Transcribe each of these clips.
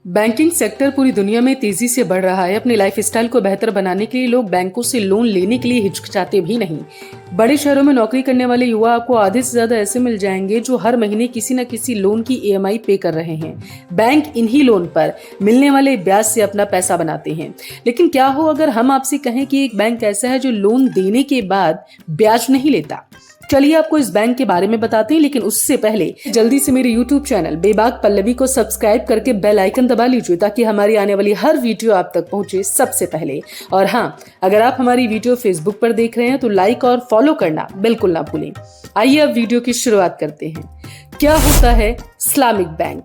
Banking sector पूरी दुनिया में तेजी से बढ़ रहा है। अपनी लाइफस्टाइल को बेहतर बनाने के लिए लोग बैंकों से लोन लेने के लिए हिचकिचाते भी नहीं। बड़े शहरों में नौकरी करने वाले युवा आपको आधे से ज्यादा ऐसे मिल जाएंगे जो हर महीने किसी न किसी लोन की EMI पे कर रहे हैं। बैंक इन्हीं लोन पर मिलने वाले ब्याज से अपना पैसा बनाते हैं। लेकिन क्या हो अगर हम आपसे कहें कि एक बैंक ऐसा है जो लोन देने के बाद ब्याज नहीं लेता। चलिए आपको इस बैंक के बारे में बताते हैं, लेकिन उससे पहले जल्दी से मेरे YouTube चैनल बेबाक पल्लवी को सब्सक्राइब करके बेल आइकन दबा लीजिए ताकि हमारी आने वाली हर वीडियो आप तक पहुंचे सबसे पहले। और हाँ, अगर आप हमारी वीडियो फेसबुक पर देख रहे हैं तो लाइक और फॉलो करना बिल्कुल ना भूलें। आइए अब वीडियो की शुरुआत करते हैं। क्या होता है इस्लामिक बैंक?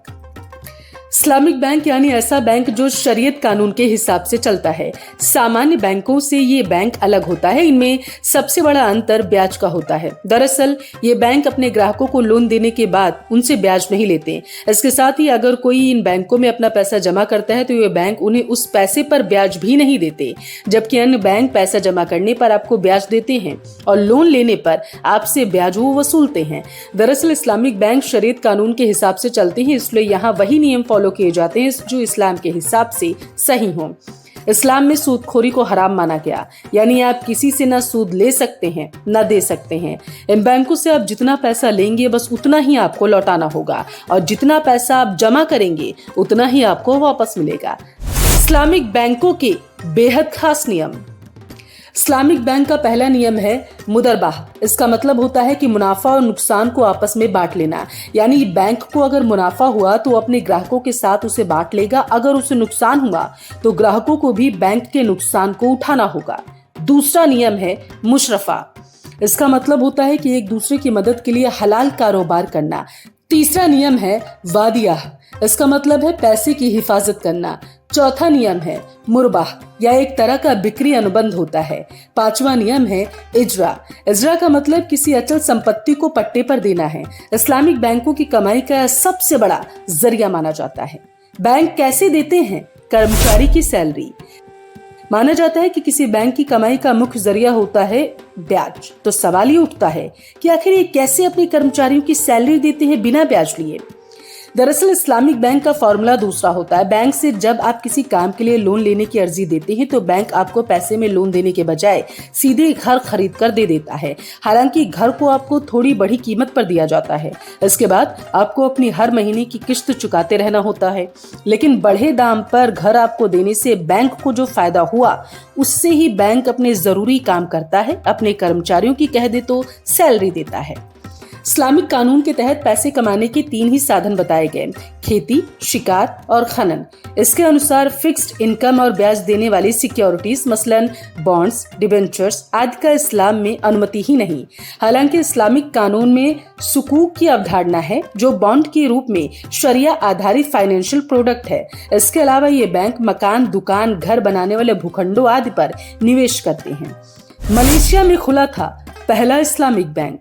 इस्लामिक बैंक यानी ऐसा बैंक जो शरीयत कानून के हिसाब से चलता है। सामान्य बैंकों से ये बैंक अलग होता है। इनमें सबसे बड़ा अंतर ब्याज का होता है। दरअसल ये बैंक अपने ग्राहकों को लोन देने के बाद उनसे ब्याज नहीं लेते। इसके साथ ही अगर कोई इन बैंकों में अपना पैसा जमा करता है तो ये बैंक उन्हें उस पैसे पर ब्याज भी नहीं देते, जबकि अन्य बैंक पैसा जमा करने पर आपको ब्याज देते हैं और लोन लेने पर आपसे ब्याज वो वसूलते हैं। दरअसल इस्लामिक बैंक शरीयत कानून के हिसाब से चलते हैं, इसलिए यहाँ वही नियम फॉलो किए जाते हैं जो इस्लाम के हिसाब से सही हो। इस्लाम में सूदखोरी को हराम माना गया, यानी आप किसी से ना सूद ले सकते हैं ना दे सकते हैं। इन बैंकों से आप जितना पैसा लेंगे बस उतना ही आपको लौटाना होगा और जितना पैसा आप जमा करेंगे उतना ही आपको वापस मिलेगा। इस्लामिक बैंकों के बेहद खास नियम। इस्लामिक बैंक का पहला नियम है मुदरबाह। इसका मतलब होता है कि मुनाफा और नुकसान को आपस में बांट लेना, यानी बैंक को अगर मुनाफा हुआ तो अपने ग्राहकों के साथ उसे बांट लेगा, अगर उसे नुकसान हुआ तो ग्राहकों को भी बैंक के नुकसान को उठाना होगा। दूसरा नियम है मुशरफा। इसका मतलब होता है कि एक दूसरे की मदद के लिए हलाल कारोबार करना। तीसरा नियम है वादिया। इसका मतलब है पैसे की हिफाजत करना। चौथा नियम है मुरबाह, या एक तरह का बिक्री अनुबंध होता है। पांचवा नियम है इजरा। इजरा का मतलब किसी अचल संपत्ति को पट्टे पर देना है। इस्लामिक बैंकों की कमाई का सबसे बड़ा जरिया माना जाता है। बैंक कैसे देते हैं? कर्मचारी की सैलरी। माना जाता है कि किसी बैंक की कमाई का मुख्य जरिया होता है ब्याज। तो सवाल ये उठता है कि आखिर ये कैसे अपने कर्मचारियों की सैलरी देते हैं बिना ब्याज लिए। दरअसल इस्लामिक बैंक का फॉर्मूला दूसरा होता है। बैंक से जब आप किसी काम के लिए लोन लेने की अर्जी देते हैं तो बैंक आपको पैसे में लोन देने के बजाय सीधे घर खरीद कर दे देता है। हालांकि घर को आपको थोड़ी बड़ी कीमत पर दिया जाता है। इसके बाद आपको अपनी हर महीने की किश्त चुकाते रहना होता है। लेकिन बढ़े दाम पर घर आपको देने से बैंक को जो फायदा हुआ उससे ही बैंक अपने जरूरी काम करता है, अपने कर्मचारियों की कह दे तो सैलरी देता है। इस्लामिक कानून के तहत पैसे कमाने के 3 ही साधन बताए गए: खेती, शिकार और खनन। इसके अनुसार फिक्स्ड इनकम और ब्याज देने वाली सिक्योरिटीज मसलन बॉन्ड्स, डिबेंचर्स आदि का इस्लाम में अनुमति ही नहीं। हालांकि इस्लामिक कानून में सुकूक की अवधारणा है जो बॉन्ड के रूप में शरिया आधारित फाइनेंशियल प्रोडक्ट है। इसके अलावा ये बैंक मकान, दुकान, घर बनाने वाले भूखंडों आदि पर निवेश करते हैं। मलेशिया में खुला था पहला इस्लामिक बैंक।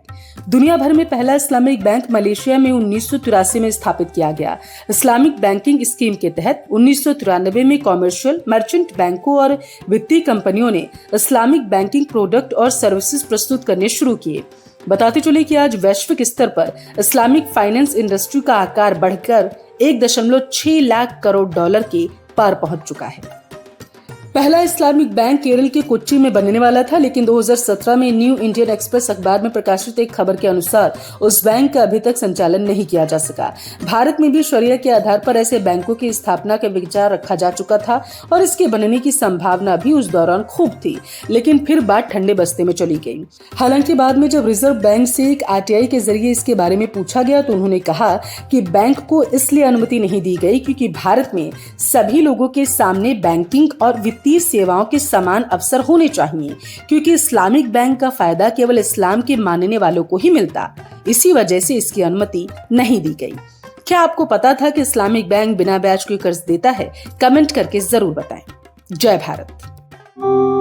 दुनिया भर में पहला इस्लामिक बैंक मलेशिया में 1983 में स्थापित किया गया। इस्लामिक बैंकिंग स्कीम के तहत 1993 में कॉमर्शियल, मर्चेंट बैंकों और वित्तीय कंपनियों ने इस्लामिक बैंकिंग प्रोडक्ट और सर्विसेज प्रस्तुत करने शुरू किए। बताते चले कि आज वैश्विक स्तर पर इस्लामिक फाइनेंस इंडस्ट्री का आकार बढ़कर 1.6 लाख करोड़ डॉलर के पार पहुंच चुका है। पहला इस्लामिक बैंक केरल के कोच्चि में बनने वाला था, लेकिन 2017 में न्यू इंडियन एक्सप्रेस अखबार में प्रकाशित एक खबर के अनुसार उस बैंक का अभी तक संचालन नहीं किया जा सका। भारत में भी शरिया के आधार पर ऐसे बैंकों की स्थापना का विचार रखा जा चुका था और इसके बनने की संभावना भी उस दौरान खूब थी, लेकिन फिर बात ठंडे बस्ते में चली गई। हालांकि बाद में जब रिजर्व बैंक से एक RTI के जरिए इसके बारे में पूछा गया तो उन्होंने कहा कि बैंक को इसलिए अनुमति नहीं दी गई क्योंकि भारत में सभी लोगों के सामने बैंकिंग और वित्तीय सेवाओं के समान अवसर होने चाहिए, क्योंकि इस्लामिक बैंक का फायदा केवल इस्लाम के मानने वालों को ही मिलता। इसी वजह से इसकी अनुमति नहीं दी गई। क्या आपको पता था कि इस्लामिक बैंक बिना ब्याज के कर्ज देता है? कमेंट करके जरूर बताएं। जय भारत।